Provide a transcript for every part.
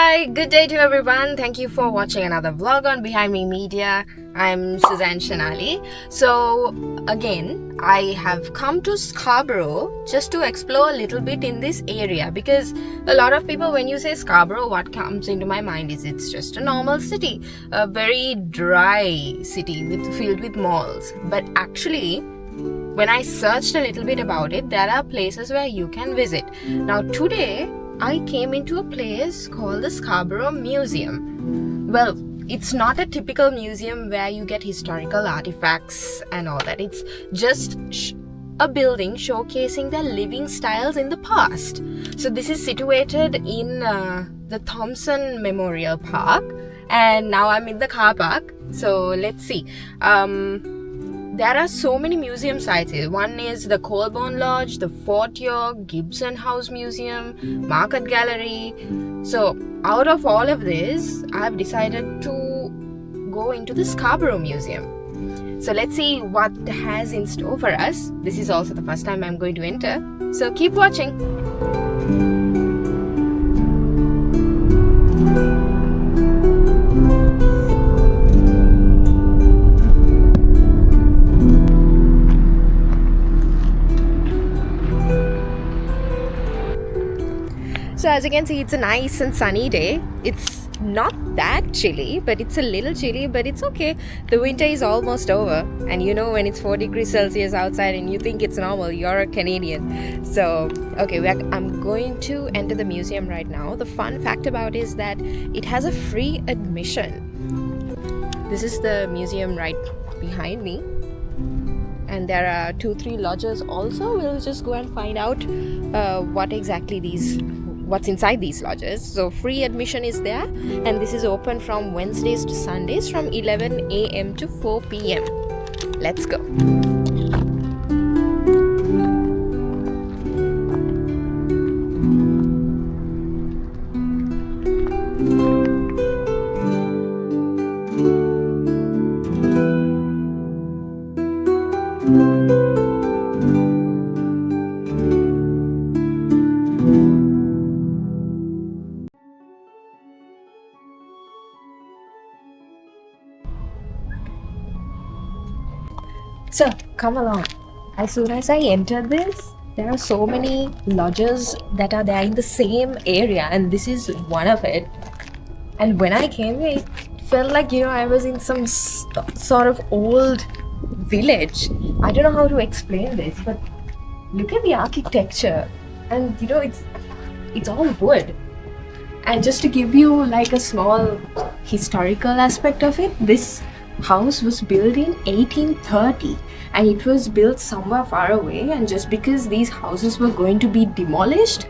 Hi, good day to everyone. Thank you for watching another vlog on Behind Me Media. I'm Suzanne Shanali. So again, I have come to Scarborough just to explore a little bit in this area, because a lot of people, when you say Scarborough, what comes into my mind is it's just a normal city, a very dry city filled with malls. But actually, when I searched a little bit about it, there are places where you can visit. Now today, I came into a place called the Scarborough Museum. Well, it's not a typical museum where you get historical artifacts and all that. It's just a building showcasing their living styles in the past. So this is situated in the Thompson Memorial Park, and now I'm in the car park. So let's see. There are so many museum sites here. One is the Colborne Lodge, the Fort York, Gibson House Museum, Market Gallery. So out of all of this, I've decided to go into the Scarborough Museum. So let's see what it has in store for us. This is also the first time I'm going to enter. So keep watching. So as you can see, it's a nice and sunny day. It's not that chilly, but it's a little chilly, but it's okay. The winter is almost over, and you know when it's 4 degrees Celsius outside and you think it's normal, you're a Canadian. So okay, I'm going to enter the museum right now. The fun fact about it is that it has a free admission. This is the museum right behind me, and there are 2-3 lodges also. We'll just go and find out what's inside these lodges. So free admission is there, and this is open from Wednesdays to Sundays from 11 a.m. to 4 p.m. Let's go. So come along. As soon as I entered this, there are so many lodges that are there in the same area, and this is one of it. And when I came here, it felt like, I was in some sort of old village. I don't know how to explain this, but look at the architecture, and it's all wood. And just to give you like a small historical aspect of it, this house was built in 1830, and it was built somewhere far away, and just because these houses were going to be demolished,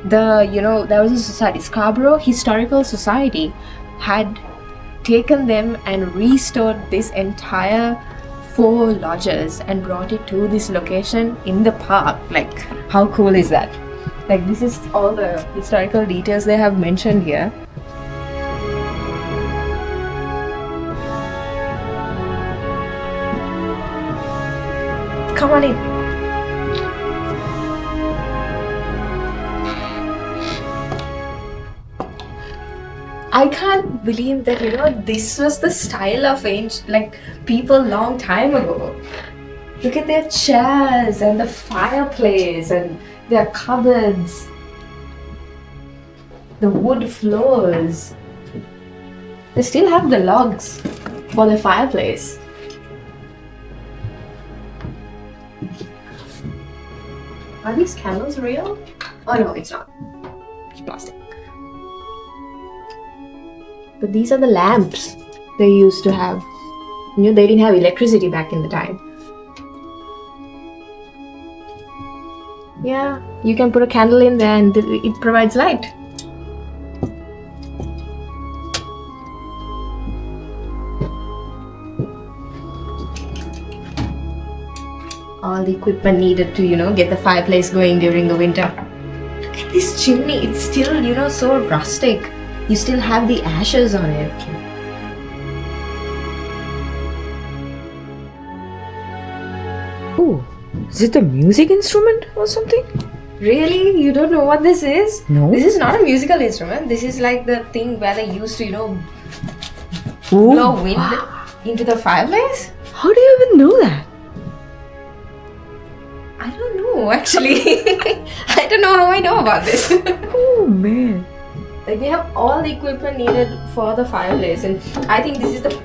there was a society, Scarborough Historical Society, had taken them and restored this entire 4 lodges and brought it to this location in the park. Like, how cool is that? Like, this is all the historical details they have mentioned here. Come on in. I can't believe that, this was the style of people long time ago. Look at their chairs and the fireplace and their cupboards, the wood floors. They still have the logs for the fireplace. Are these candles real? Oh no, it's not. It's plastic. But these are the lamps they used to have. They didn't have electricity back in the time. Yeah, you can put a candle in there and it provides light. All the equipment needed to, get the fireplace going during the winter. Look at this chimney. It's still, so rustic. You still have the ashes on it. Ooh, is it a music instrument or something? Really? You don't know what this is? No. This is not a musical instrument. This is like the thing where they used to, Ooh. blow wind into the fireplace. How do you even know that? I don't know, actually. I don't know how I know about this. Oh man. Like, they have all the equipment needed for the fireplace, and I think this is the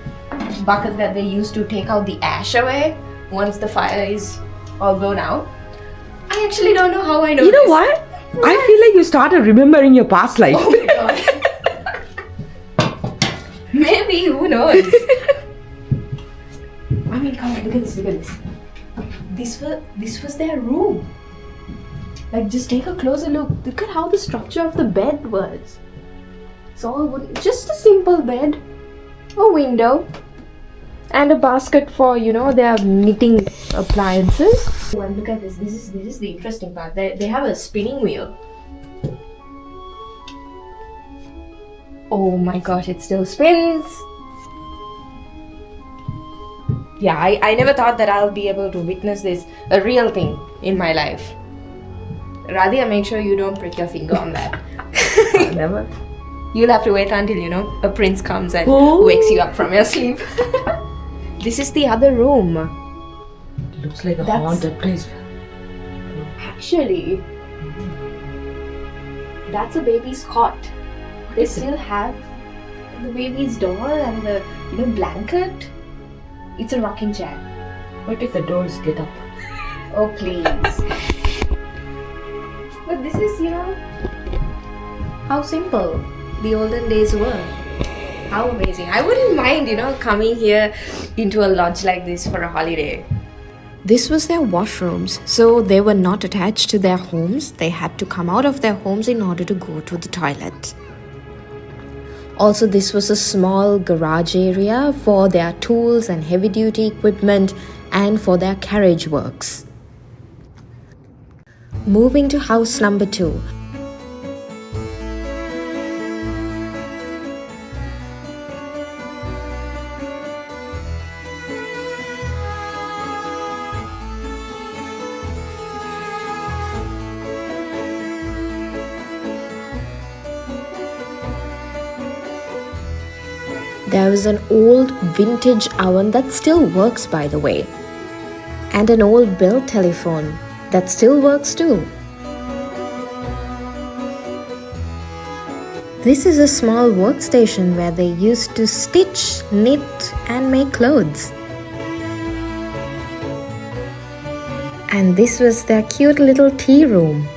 bucket that they use to take out the ash away once the fire is all blown out. I actually don't know how I know. You know this. what? I feel like you started remembering your past life. Oh my god. Maybe, who knows? I mean, come on, look at this, look at this. This was their room. Like, just take a closer look. Look at how the structure of the bed was. It's all wooden. Just a simple bed, a window, and a basket for, their knitting appliances. Oh, and look at this. This is the interesting part. They have a spinning wheel. Oh my gosh, it still spins. Yeah, I never thought that I'll be able to witness this, a real thing in my life. Radhia, make sure you don't prick your finger on that. Never. You'll have to wait until, a prince comes and wakes you up from your sleep. This is the other room. It looks like a haunted place. Actually, that's a baby's cot. They still have the baby's doll and the blanket. It's a rocking chair. What if the dolls get up? Oh please. But this is, how simple the olden days were. How amazing. I wouldn't mind, coming here into a lodge like this for a holiday. This was their washrooms, so they were not attached to their homes. They had to come out of their homes in order to go to the toilet. Also, this was a small garage area for their tools and heavy-duty equipment and for their carriage works. Moving to house number 2. There is an old vintage oven that still works, by the way, and an old Bell telephone that still works too. This is a small workstation where they used to stitch, knit, and make clothes. And this was their cute little tea room.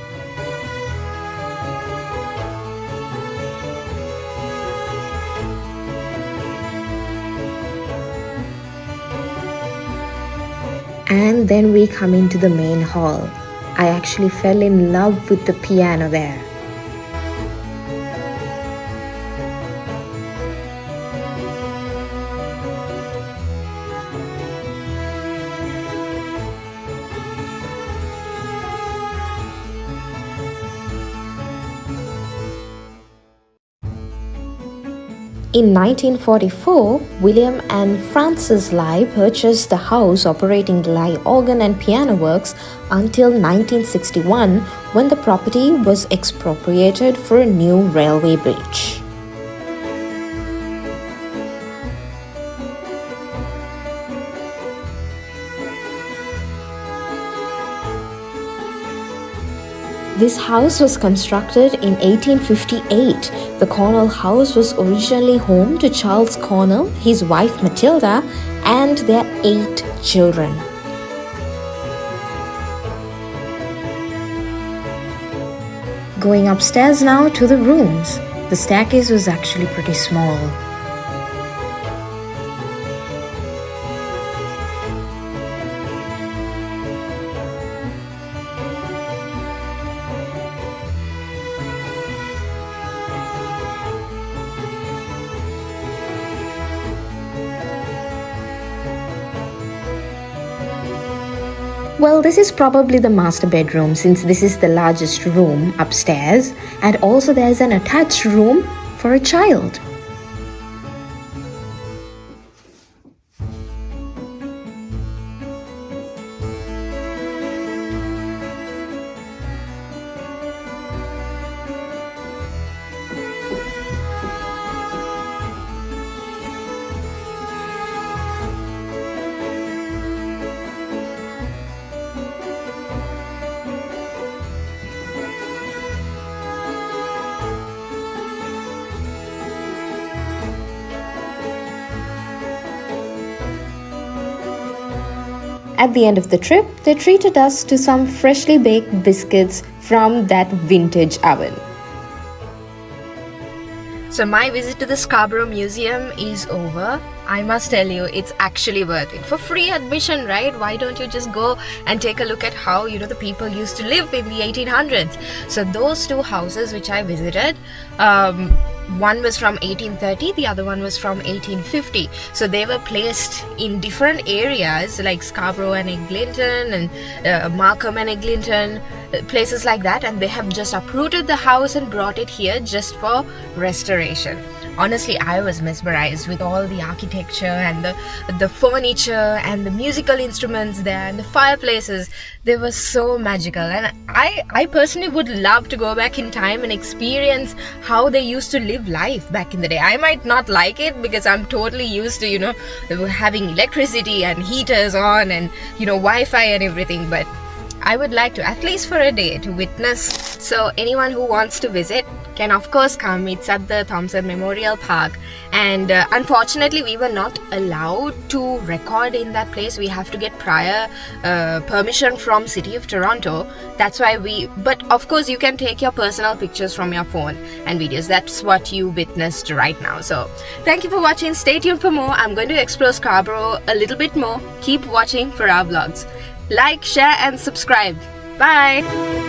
And then we come into the main hall. I actually fell in love with the piano there. In 1944, William and Frances Lye purchased the house operating the Lye organ and piano works until 1961, when the property was expropriated for a new railway bridge. This house was constructed in 1858. The Cornell house was originally home to Charles Cornell, his wife Matilda, and their 8 children. Going upstairs now to the rooms. The staircase was actually pretty small. Well, this is probably the master bedroom, since this is the largest room upstairs, and also there's an attached room for a child. At the end of the trip, they treated us to some freshly baked biscuits from that vintage oven. So my visit to the Scarborough Museum is over. I must tell you, it's actually worth it. For free admission, right? Why don't you just go and take a look at how, the people used to live in the 1800s? So those two houses which I visited, one was from 1830, the other one was from 1850. So they were placed in different areas like Scarborough and Eglinton and Markham and Eglinton, places like that, and they have just uprooted the house and brought it here just for restoration. Honestly, I was mesmerized with all the architecture and the furniture and the musical instruments there and the fireplaces. They were so magical, and I personally would love to go back in time and experience how they used to live life back in the day. I might not like it because I'm totally used to, having electricity and heaters on and, Wi-Fi and everything, but I would like to, at least for a day, to witness. So anyone who wants to visit can of course come. It's at the Thompson Memorial Park, and unfortunately we were not allowed to record in that place. We have to get prior permission from City of Toronto. That's why but of course you can take your personal pictures from your phone and videos. That's what you witnessed right now. So thank you for watching. Stay tuned for more. I'm going to explore Scarborough a little bit more. Keep watching for our vlogs. Like, share and subscribe. Bye.